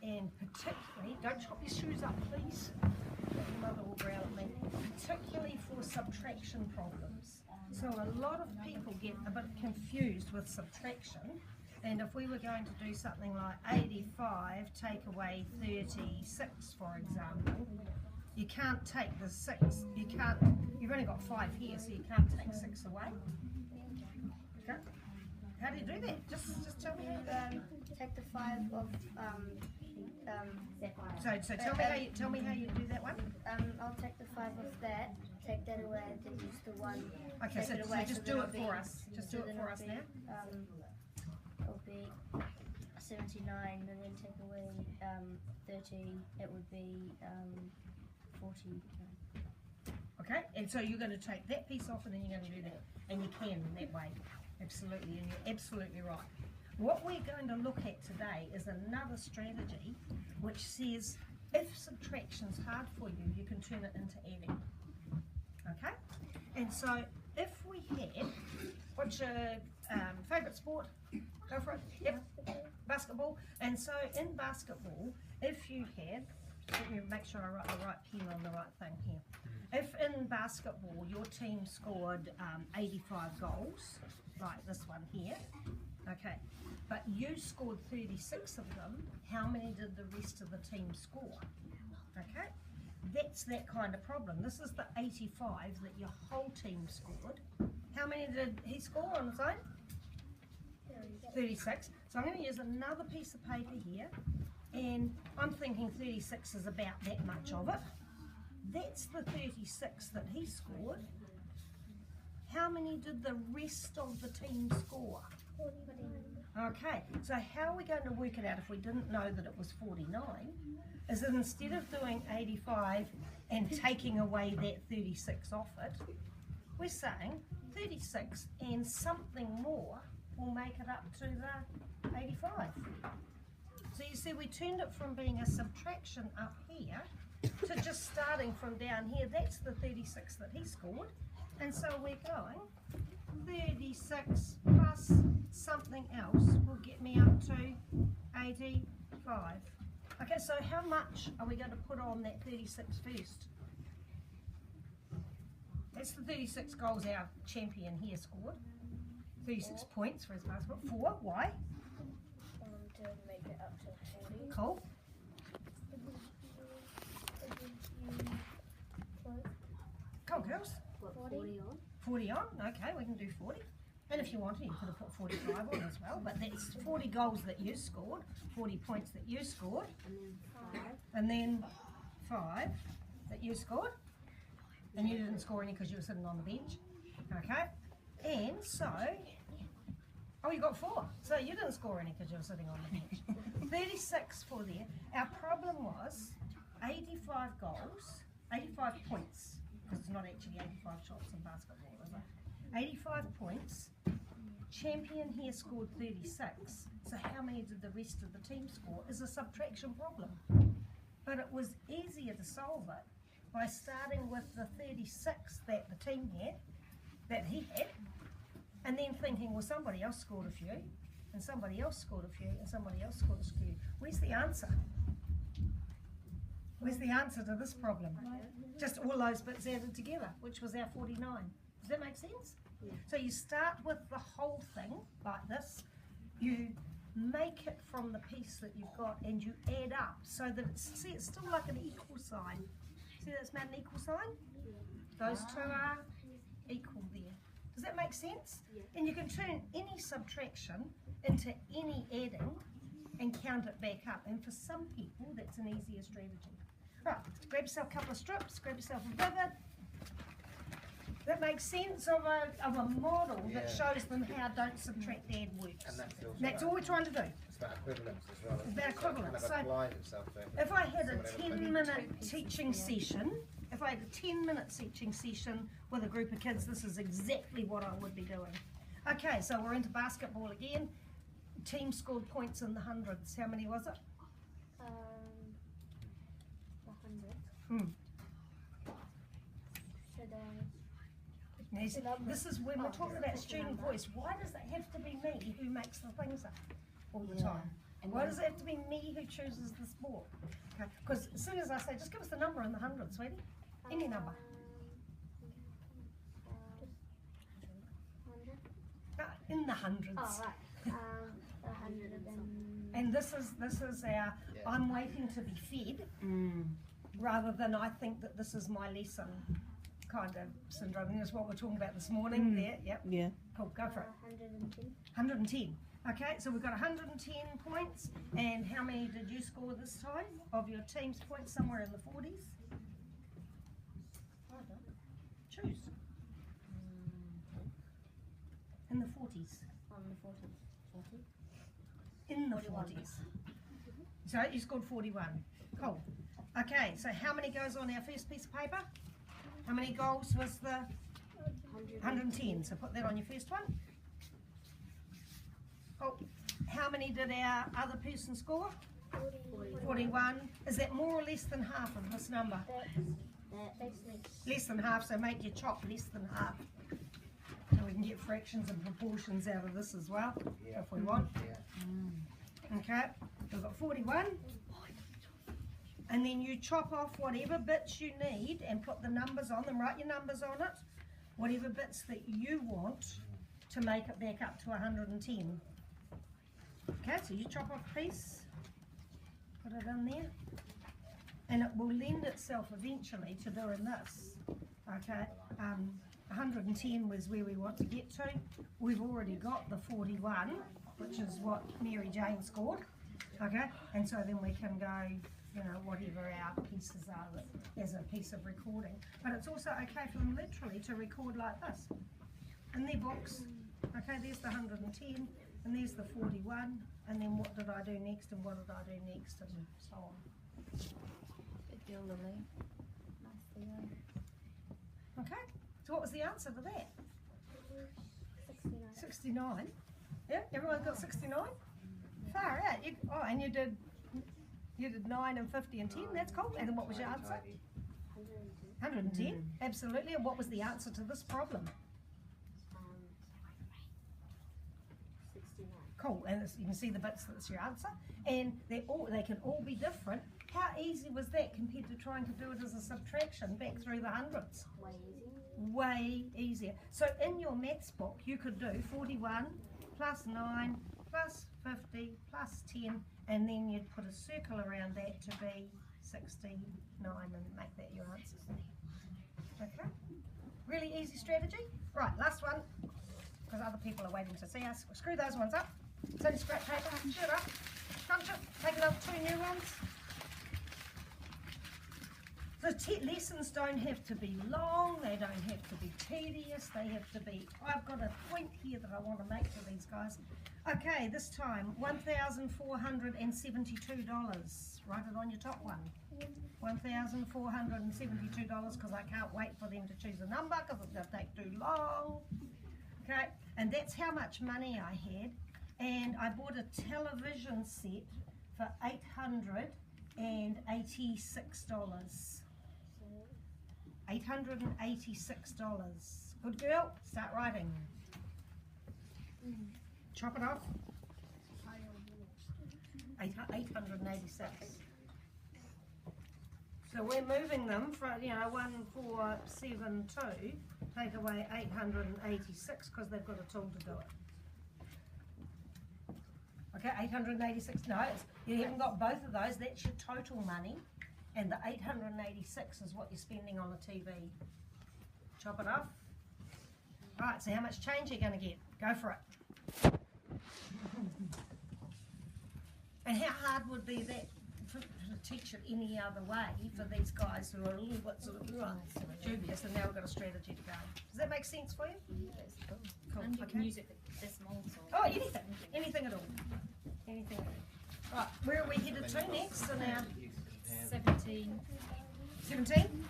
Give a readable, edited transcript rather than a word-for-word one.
and particularly, don't chop your shoes up please, your mother will growl at me, particularly for subtraction problems. So a lot of people get a bit confused with subtraction, and if we were going to do something like 85 take away 36 for example, you can't take the 6, you've only got 5 here, so you can't take 6 away. Okay. How do you do that? Just tell me how you take the 5 of So tell me how you do that one. I'll take the 5 of that, take that away, and then use the 1. Okay, so just do it for us. Just do it for us now. It'll be 79, and then take away 30. It would be 40. Okay, and so you're going to take that piece off, and then you're going to do that, and you can that way, absolutely, and you're absolutely right. What we're going to look at today is another strategy which says if subtraction's hard for you, you can turn it into adding. Okay? And so if we had, what's your favourite sport? Go for it. Yep. Basketball. And so in basketball, if you had, let me make sure I write the right pen on the right thing here. If in basketball your team scored 85 goals, like this one here, okay, but you scored 36 of them, how many did the rest of the team score? Okay, that's that kind of problem. This is the 85 that your whole team scored. How many did he score on his own? 36. So I'm going to use another piece of paper here, and I'm thinking 36 is about that much of it. That's the 36 that he scored. How many did the rest of the team score? 40. Okay, so how are we going to work it out if we didn't know that it was 49? Is that instead of doing 85 and taking away that 36 off it, we're saying 36 and something more will make it up to the 85. So you see, we turned it from being a subtraction up here to just starting from down here. That's the 36 that he scored, and so we're going 36 plus something else will get me up to 85. Okay, so how much are we going to put on that 36 first? That's the 36 goals our champion here scored. 36 points for his basketball. 4, why? To make it up to 40. Cool. Come on, girls. 40 on. 40 on, okay, we can do 40. And if you wanted, you could have put 45 on as well, but that's 40 goals that you scored, 40 points that you scored, and then 5 that you scored, and you didn't score any because you were sitting on the bench, okay? And so, oh, you got 4, so you didn't score any because you were sitting on the bench. 36 for there. Our problem was 85 goals, 85 points, because it's not actually 85 shots in basketball, is it? 85 points. Champion here scored 36. So how many did the rest of the team score is a subtraction problem. But it was easier to solve it by starting with the 36 that the team had, that he had, and then thinking, well, somebody else scored a few, and somebody else scored a few, and somebody else scored a few. Where's the answer? Where's the answer to this problem? Just all those bits added together, which was our 49. Does that make sense? Yeah. So you start with the whole thing like this, you make it from the piece that you've got, and you add up so that it's still like an equal sign. See that's made an equal sign? Those two are equal there. Does that make sense? Yeah. And you can turn any subtraction into any adding and count it back up. And for some people, that's an easier strategy. Right, grab yourself a couple of strips, grab yourself a vivid. That makes sense of a model that shows them how don't subtract add works. And that's all we're trying to do. It's about equivalence as well. It's about equivalence. Kind of applies itself to if I had a 10-minute teaching session, if I had a 10-minute teaching session with a group of kids, this is exactly what I would be doing. Okay, so we're into basketball again. Team scored points in the hundreds. How many was it? 100. This is when we're talking about student voice. Why does it have to be me who makes the things up all the time? Why does it have to be me who chooses the sport? Okay, because as soon as I say, just give us the number in the hundreds, sweetie. Any number. In the hundreds. Oh, right. 100 And this is our, I'm waiting to be fed, rather than I think that this is my lesson kind of syndrome. And that's what we're talking about this morning there, yep. Yeah. Cool, go for it. 110. 110. Okay, so we've got 110 points, and how many did you score this time of your team's points? Somewhere in the 40s? Choose. In the 40s. On the 40. 40? In the 40s. So you scored 41. Cool. Okay, so how many goes on our first piece of paper? How many goals was the 110? So put that on your first one. Cool. How many did our other person score? 41. Is that more or less than half of this number? Less than half, so make your chop less than half. And we can get fractions and proportions out of this as well, if we want. Okay, we've got 41. And then you chop off whatever bits you need and put the numbers on them, write your numbers on it, whatever bits that you want to make it back up to 110. Okay, so you chop off a piece, put it in there, and it will lend itself eventually to doing this. Okay, 110 was where we want to get to. We've already got the 41, which is what Mary Jane scored. Okay, and so then we can go, you know, whatever our pieces are as a piece of recording. But it's also okay for them literally to record like this in their books. Okay, there's the 110, and there's the 41, and then what did I do next, and what did I do next, and so on. Good deal, Lily. Nicely done. Okay, so what was the answer to that? 69. 69. Yeah, everyone got 69? Far out. And you did 9 and 50 and 10, that's cool. And then what was your answer? 110, absolutely. And what was the answer to this problem? 69. Cool, and you can see the bits that's your answer. And they can all be different. How easy was that compared to trying to do it as a subtraction back through the hundreds? Way easy. Way easier. So in your maths book, you could do 41 plus 9 plus 50 plus 10, and then you'd put a circle around that to be 69 and make that your answer. Okay? Really easy strategy. Right, last one, because other people are waiting to see us. We'll screw those ones up. It's only scrap paper. Shut up. Crunch it. Take another 2 new ones. The lessons don't have to be long, they don't have to be tedious, they have to be, I've got a point here that I want to make for these guys. Okay, this time, $1,472. Write it on your top one. $1,472, because I can't wait for them to choose a number, because it's going to take too long. Okay, and that's how much money I had. And I bought a television set for $886. $886. Good girl, start writing. Chop it off. 886. So we're moving them from, 1472, take away 886 because they've got a tool to do it. Okay, 886, no, you haven't got both of those, that's your total money. And the 886 is what you're spending on the TV. Chop it off. Right, so how much change are you going to get? Go for it. And how hard would be that to teach it any other way for these guys who are a little bit sort of dubious, and now we've got a strategy to go. Does that make sense for you? That's cool. Cool. And you Okay. can use it for decimals or... Oh, anything at all. Anything at all. Right, where are we headed to next? So now 17. 17?